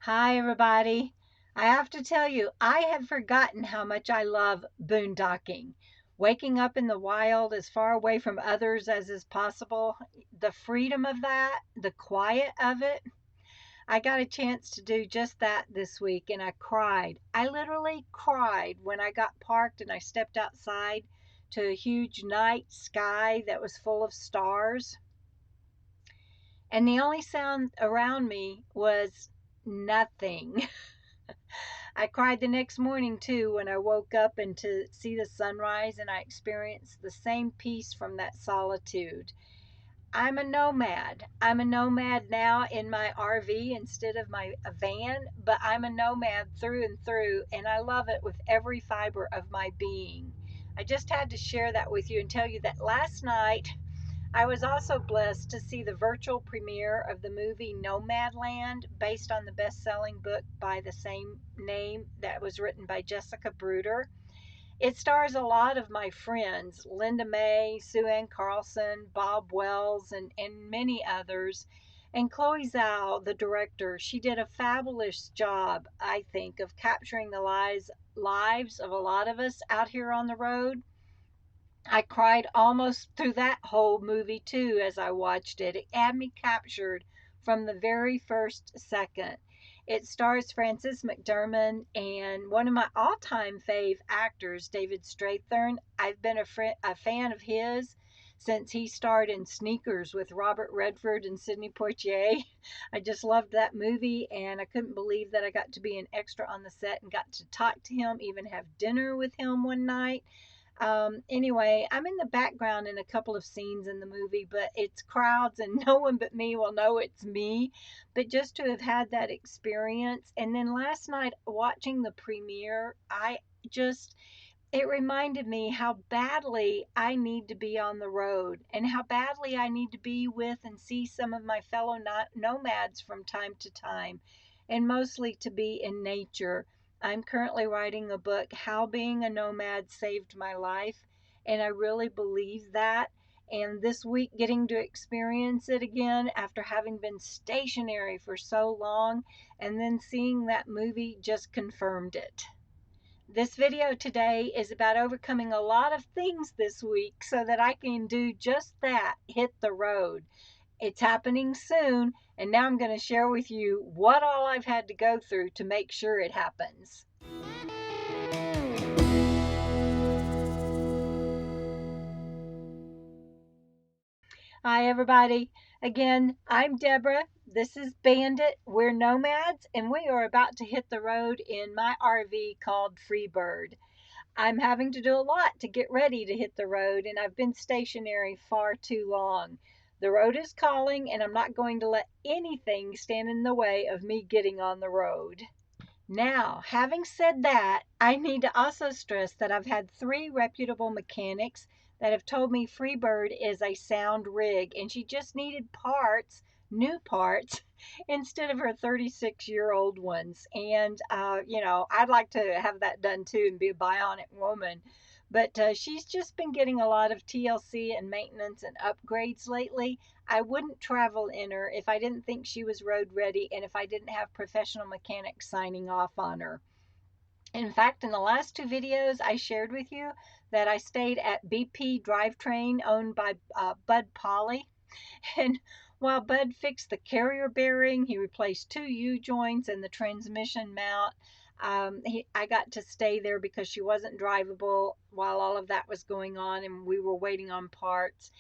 Hi, everybody. I have to tell you, I had forgotten how much I love boondocking. Waking up in the wild as far away from others as is possible, the freedom of that, the quiet of it. I got a chance to do just that this week and I cried. I literally cried when I got parked and I stepped outside to a huge night sky that was full of stars. And the only sound around me was nothing. I cried the next morning too when I woke up and to see the sunrise and I experienced the same peace from that solitude. I'm a nomad. I'm a nomad now in my RV instead of my a van, but I'm a nomad through and through and I love it with every fiber of my being. I just had to share that with you and tell you that last night I was also blessed to see the virtual premiere of the movie Nomadland, based on the best selling book by the same name that was written by Jessica Bruder. It stars a lot of my friends Linda May, Sue Ann Carlson, Bob Wells, and many others. And Chloe Zhao, the director, she did a fabulous job, I think, of capturing the lives of a lot of us out here on the road. I cried almost through that whole movie too as I watched it. It had me captured from the very first second. It stars Frances McDermott and one of my all-time fave actors, David Strathairn. I've been a fan of his since he starred in Sneakers with Robert Redford and Sidney Poitier. I just loved that movie, and I couldn't believe that I got to be an extra on the set and got to talk to him, even have dinner with him one night. Anyway, I'm in the background in a couple of scenes in the movie, but it's crowds and no one but me will know it's me. But just to have had that experience. And then last night watching the premiere, just, it reminded me how badly I need to be on the road and how badly I need to be with and see some of my fellow nomads from time to time, and mostly to be in nature. I'm currently writing a book, How Being a Nomad Saved My Life, and I really believe that. And this week, getting to experience it again after having been stationary for so long, and then seeing that movie just confirmed it. This video today is about overcoming a lot of things this week so that I can do just that, hit the road. It's happening soon, and now I'm going to share with you what all I've had to go through to make sure it happens. Hi, everybody. Again, I'm Debra. This is Bandit. We're nomads, and we are about to hit the road in my RV called Freebird. I'm having to do a lot to get ready to hit the road, and I've been stationary far too long. The road is calling, and I'm not going to let anything stand in the way of me getting on the road. Now, having said that, I need to also stress that I've had three reputable mechanics that have told me Freebird is a sound rig and she just needed parts, new parts, instead of her 36-year-old ones. And, I'd like to have that done too and be a bionic woman. But she's just been getting a lot of TLC and maintenance and upgrades lately. I wouldn't travel in her if I didn't think she was road ready and if I didn't have professional mechanics signing off on her. In fact, in the last two videos, I shared with you that I stayed at BP Drivetrain owned by Bud Pauli. And while Bud fixed the carrier bearing, he replaced two U-joints and the transmission mount. I got to stay there because she wasn't drivable while all of that was going on and we were waiting on parts.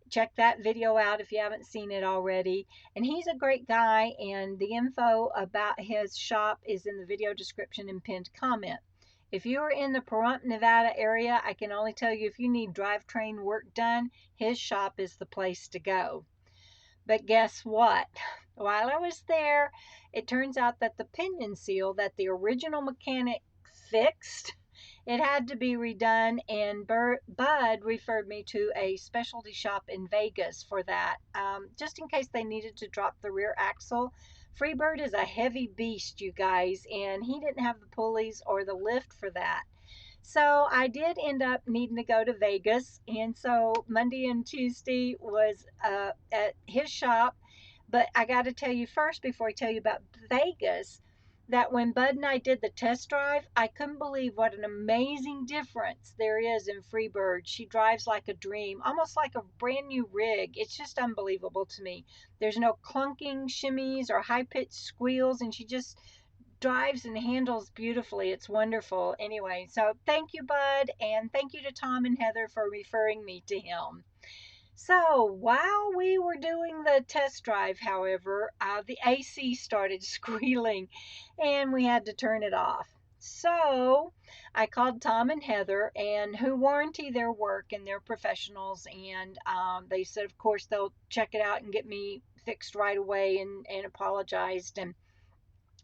Check that video out if you haven't seen it already. And he's a great guy, and the info about his shop is in the video description and pinned comment. If you are in the Pahrump, Nevada area, I can only tell you if you need drivetrain work done, his shop is the place to go. But guess what? While I was there, it turns out that the pinion seal that the original mechanic fixed, it had to be redone, and Bud referred me to a specialty shop in Vegas for that, just in case they needed to drop the rear axle. Freebird is a heavy beast, you guys, and he didn't have the pulleys or the lift for that. So I did end up needing to go to Vegas, and so Monday and Tuesday was at his shop. But I got to tell you first, before I tell you about Vegas, that when Bud and I did the test drive, I couldn't believe what an amazing difference there is in Freebird. She drives like a dream, almost like a brand new rig. It's just unbelievable to me. There's no clunking shimmies or high pitched squeals, and she just drives and handles beautifully. It's wonderful. Anyway, so thank you, Bud, and thank you to Tom and Heather for referring me to him. So while we were doing the test drive, however, the AC started squealing and we had to turn it off. So I called Tom and Heather, and who warranty their work and they're professionals. And they said, of course, they'll check it out and get me fixed right away, and apologized.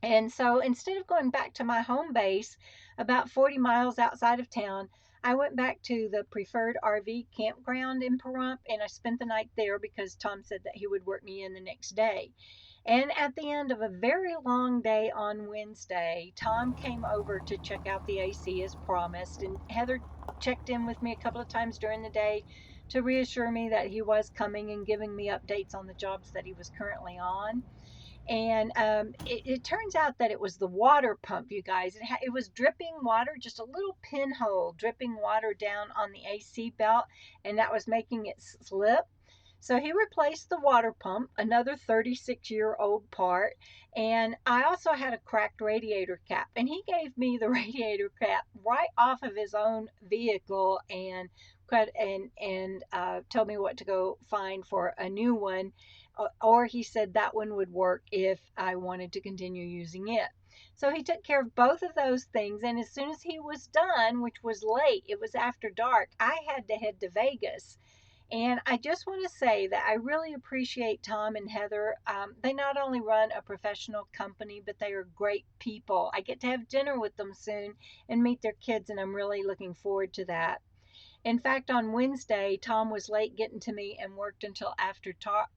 And so instead of going back to my home base about 40 miles outside of town, I went back to the preferred RV campground in Pahrump, and I spent the night there because Tom said that he would work me in the next day. And at the end of a very long day on Wednesday, Tom came over to check out the AC as promised, and Heather checked in with me a couple of times during the day to reassure me that he was coming and giving me updates on the jobs that he was currently on. And it turns out that it was the water pump, you guys. It was dripping water, just a little pinhole dripping water down on the AC belt, and that was making it slip. So he replaced the water pump, another 36-year-old part, and I also had a cracked radiator cap. And he gave me the radiator cap right off of his own vehicle, and told me what to go find for a new one, or he said that one would work if I wanted to continue using it. So he took care of both of those things, and as soon as he was done, which was late, it was after dark, I had to head to Vegas. And I just want to say that I really appreciate Tom and Heather. They not only run a professional company, but they are great people. I get to have dinner with them soon and meet their kids, and I'm really looking forward to that. In fact, on Wednesday, Tom was late getting to me and worked until after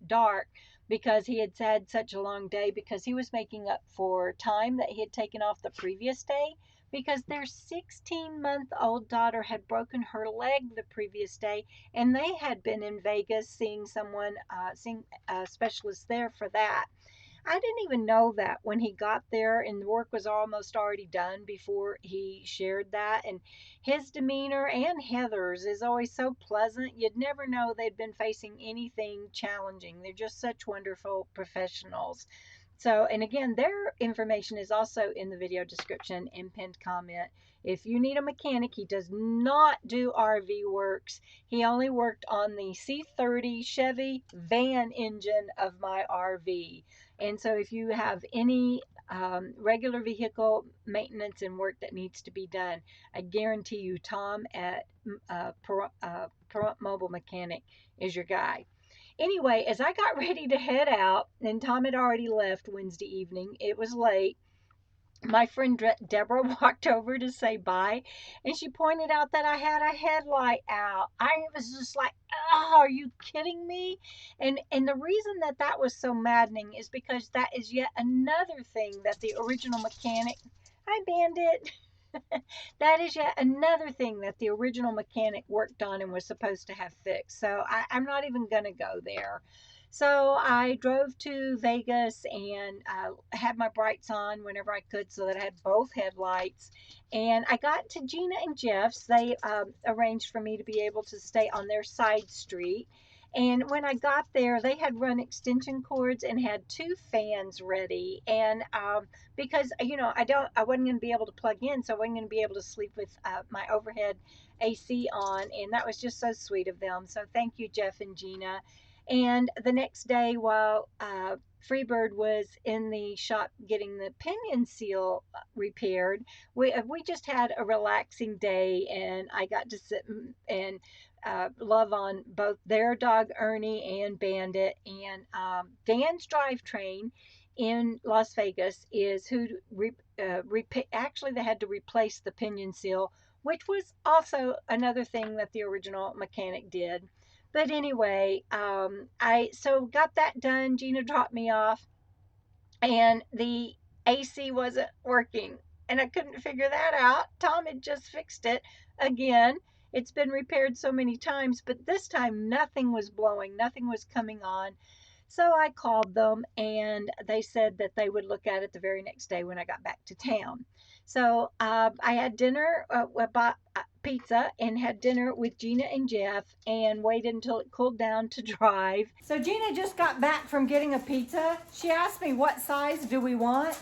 dark because he had had such a long day, because he was making up for time that he had taken off the previous day, because their 16-month-old daughter had broken her leg the previous day, and they had been in Vegas seeing a specialist there for that. I didn't even know that when he got there, and the work was almost already done before he shared that. And his demeanor and Heather's is always so pleasant. You'd never know they'd been facing anything challenging. They're just such wonderful professionals. So, and again, their information is also in the video description and pinned comment. If you need a mechanic, he does not do RV works. He only worked on the C30 Chevy van engine of my RV. And so if you have any regular vehicle maintenance and work that needs to be done, I guarantee you Tom at Pahrump Mobile Mechanic is your guy. Anyway, as I got ready to head out, and Tom had already left Wednesday evening, it was late. My friend Debra walked over to say bye, and she pointed out that I had a headlight out. I was just like, oh, are you kidding me? And the reason that that was so maddening is because that is yet another thing that the original mechanic, hi Bandit, that is yet another thing that the original mechanic worked on and was supposed to have fixed. So I'm not even going to go there. So I drove to Vegas and had my brights on whenever I could so that I had both headlights. And I got to Gina and Jeff's. They arranged for me to be able to stay on their side street. And when I got there, they had run extension cords and had two fans ready. And because I wasn't going to be able to plug in, so I wasn't going to be able to sleep with my overhead AC on. And that was just so sweet of them. So thank you, Jeff and Gina. And the next day, while Freebird was in the shop getting the pinion seal repaired, we just had a relaxing day, and I got to sit and love on both their dog Ernie and Bandit. And Dan's Drivetrain in Las Vegas is who actually they had to replace the pinion seal, which was also another thing that the original mechanic did. But anyway, I got that done. Gina dropped me off, and the AC wasn't working, and I couldn't figure that out. Tom had just fixed it again. It's been repaired so many times, but this time nothing was blowing, nothing was coming on. So I called them and they said that they would look at it the very next day when I got back to town. So I had dinner, bought pizza and had dinner with Gina and Jeff and waited until it cooled down to drive. So Gina just got back from getting a pizza. She asked me what size do we want.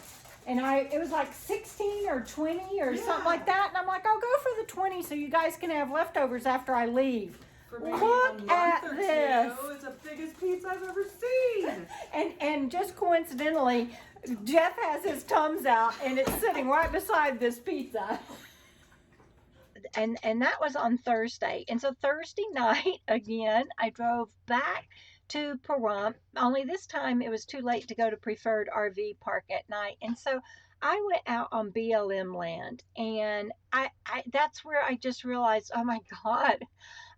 And it was like 16 or 20 or something like that. And I'm like, I'll go for the 20 so you guys can have leftovers after I leave. Look at this. It's the biggest pizza I've ever seen. And just coincidentally, Jeff has his Tums out and it's sitting right beside this pizza. And that was on Thursday. And so Thursday night, again, I drove back to Pahrump, only this time it was too late to go to Preferred RV Park at night. And so I went out on BLM land, and I that's where I just realized, oh my God,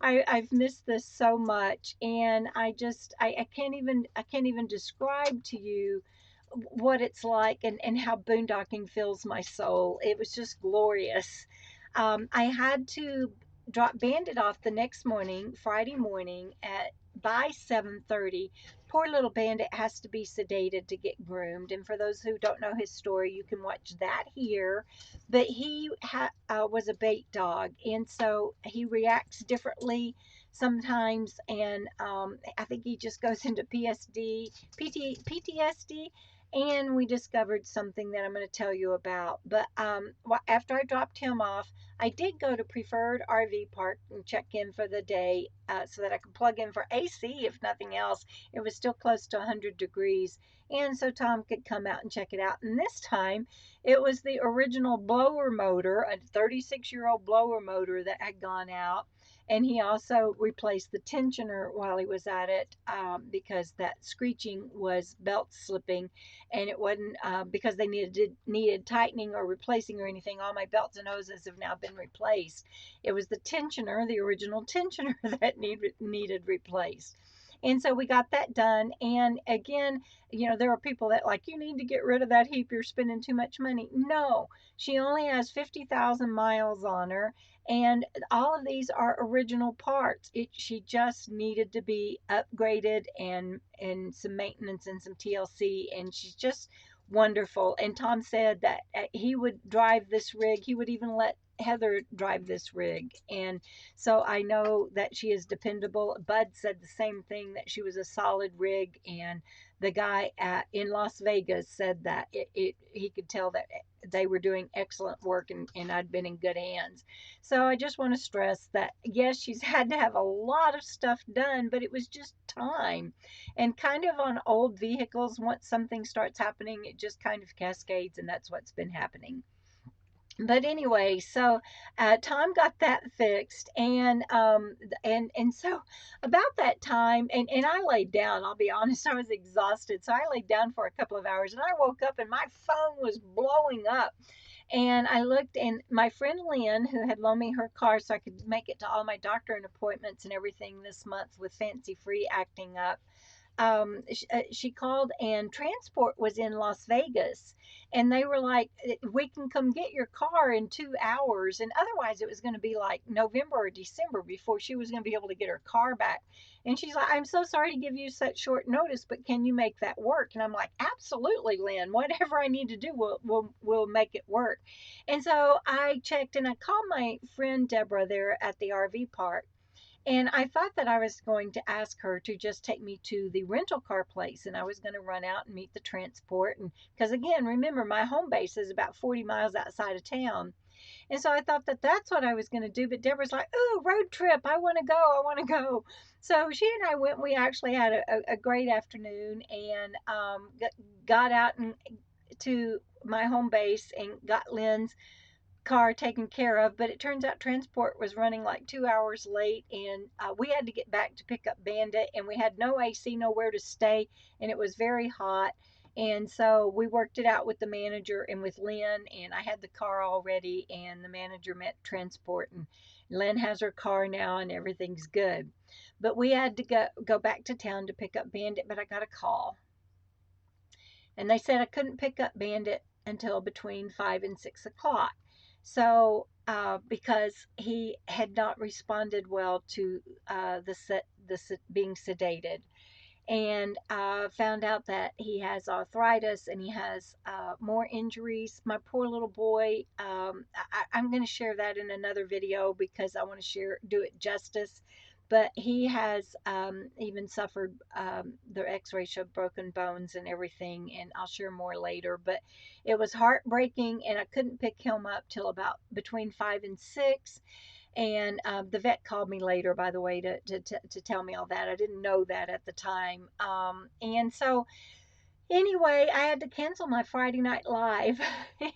I've missed this so much. And I can't even describe to you what it's like and how boondocking fills my soul. It was just glorious. I had to drop Bandit off the next morning, Friday morning at by 7:30. Poor little Bandit has to be sedated to get groomed. And for those who don't know his story, you can watch that here. But he was a bait dog, and so he reacts differently sometimes. And I think he just goes into PTSD. And we discovered something that I'm going to tell you about. But after I dropped him off, I did go to Preferred RV Park and check in for the day so that I could plug in for AC, if nothing else. It was still close to 100 degrees. And so Tom could come out and check it out. And this time, it was the original blower motor, a 36-year-old blower motor that had gone out. And he also replaced the tensioner while he was at it because that screeching was belt slipping, and it wasn't because they needed tightening or replacing or anything. All my belts and hoses have now been replaced. It was the tensioner, the original tensioner, that needed replaced. And so we got that done. And again, there are people that like, you need to get rid of that heap. You're spending too much money. No, she only has 50,000 miles on her. And all of these are original parts. She just needed to be upgraded and some maintenance and some TLC. And she's just wonderful. And Tom said that he would drive this rig. He would even let Heather drive this rig. And so I know that she is dependable. Bud said the same thing, that she was a solid rig. And the guy in Las Vegas said that he could tell that they were doing excellent work, and I'd been in good hands. So I just want to stress that, yes, she's had to have a lot of stuff done, but it was just time. And kind of on old vehicles, once something starts happening, it just kind of cascades, and that's what's been happening. But anyway, so Tom got that fixed, and so about that time, and I laid down. I'll be honest, I was exhausted, so I laid down for a couple of hours, and I woke up, and my phone was blowing up. And I looked, and my friend Lynn, who had loaned me her car so I could make it to all my doctor appointments and everything this month with Fancy Free acting up, she called, and transport was in Las Vegas, and they were like, we can come get your car in 2 hours. And otherwise it was going to be like November or December before she was going to be able to get her car back. And she's like, I'm so sorry to give you such short notice, but can you make that work? And I'm like, absolutely, Lynn, whatever I need to do, we'll make it work. And so I checked, and I called my friend Debra there at the RV park. And I thought that I was going to ask her to just take me to the rental car place, and I was going to run out and meet the transport. And because again, remember, my home base is about 40 miles outside of town. And so I thought that that's what I was going to do. But Deborah's like, oh, road trip. I want to go. I want to go. So she and I went. We actually had a great afternoon, and got out and to my home base and got Lynn's car taken care of. But it turns out transport was running like 2 hours late, and we had to get back to pick up Bandit, and we had no AC, nowhere to stay, and it was very hot. And so we worked it out with the manager and with Lynn, and I had the car all ready, and the manager met transport, and Lynn has her car now, and everything's good. But we had to go back to town to pick up Bandit. But I got a call, and they said I couldn't pick up Bandit until between 5 and 6 o'clock. So, because he had not responded well to being sedated. and found out that he has arthritis and he has more injuries. My poor little boy. I'm going to share that in another video because I want to do it justice. But he has even suffered the X-ray showed broken bones and everything, and I'll share more later. But it was heartbreaking, and I couldn't pick him up till about between 5 and 6. And the vet called me later, by the way, to tell me all that. I didn't know that at the time. And so, anyway, I had to cancel my Friday Night Live.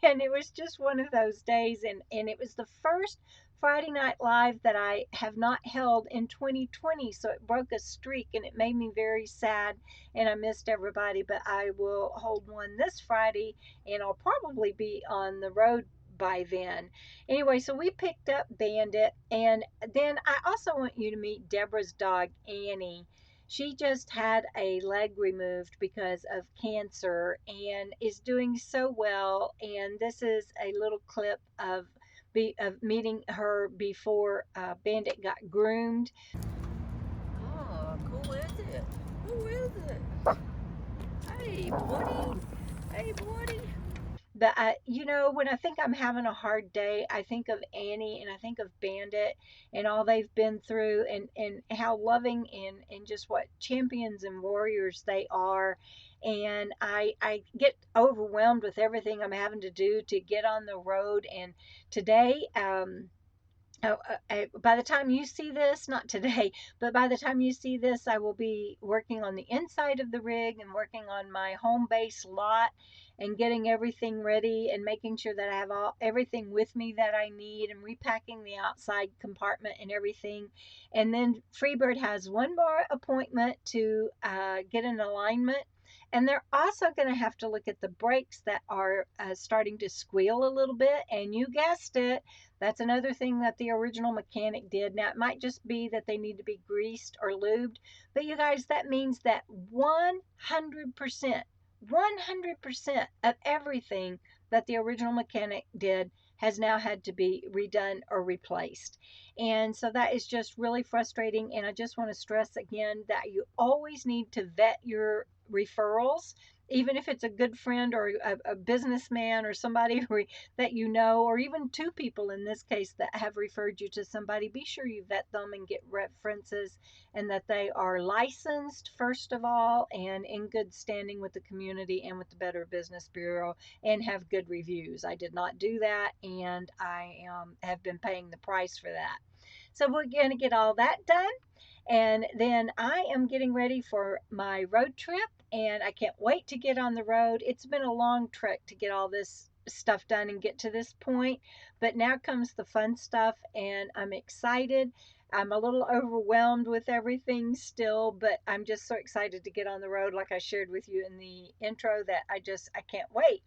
And it was just one of those days. And it was the first Friday Night Live that I have not held in 2020. So it broke a streak and it made me very sad. And I missed everybody. But I will hold one this Friday and I'll probably be on the road by then. Anyway, so we picked up Bandit, and then I also want you to meet Debra's dog, Annie. She just had a leg removed because of cancer and is doing so well. And this is a little clip of meeting her before Bandit got groomed. Oh, who is it? Who is it? Hey, buddy. Hey, buddy. But when I think I'm having a hard day, I think of Annie and I think of Bandit and all they've been through, and how loving and just what champions and warriors they are. And I get overwhelmed with everything I'm having to do to get on the road. And today, by the time you see this, not today, but by the time you see this, I will be working on the inside of the rig and working on my home base lot and getting everything ready and making sure that I have everything with me that I need and repacking the outside compartment and everything. And then Freebird has one more appointment to get an alignment. And they're also going to have to look at the brakes that are starting to squeal a little bit. And you guessed it, that's another thing that the original mechanic did. Now, it might just be that they need to be greased or lubed, but you guys, that means that 100% of everything that the original mechanic did has now had to be redone or replaced. And so that is just really frustrating. And I just want to stress again that you always need to vet your referrals, even if it's a good friend or a businessman or somebody that you know, or even two people in this case that have referred you to somebody. Be sure you vet them and get references, and that they are licensed, first of all, and in good standing with the community and with the Better Business Bureau, and have good reviews. I did not do that, and I have been paying the price for that. So we're going to get all that done. And then I am getting ready for my road trip, and I can't wait to get on the road. It's been a long trek to get all this stuff done and get to this point, but now comes the fun stuff, and I'm excited. I'm a little overwhelmed with everything still, but I'm just so excited to get on the road, like I shared with you in the intro, that I can't wait.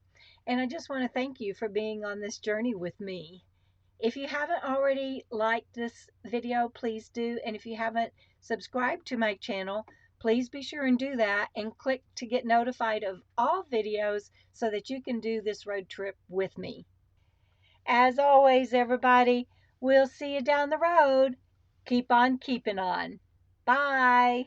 And I just want to thank you for being on this journey with me. If you haven't already liked this video, please do. And if you haven't subscribed to my channel, please be sure and do that and click to get notified of all videos so that you can do this road trip with me. As always, everybody, we'll see you down the road. Keep on keeping on. Bye.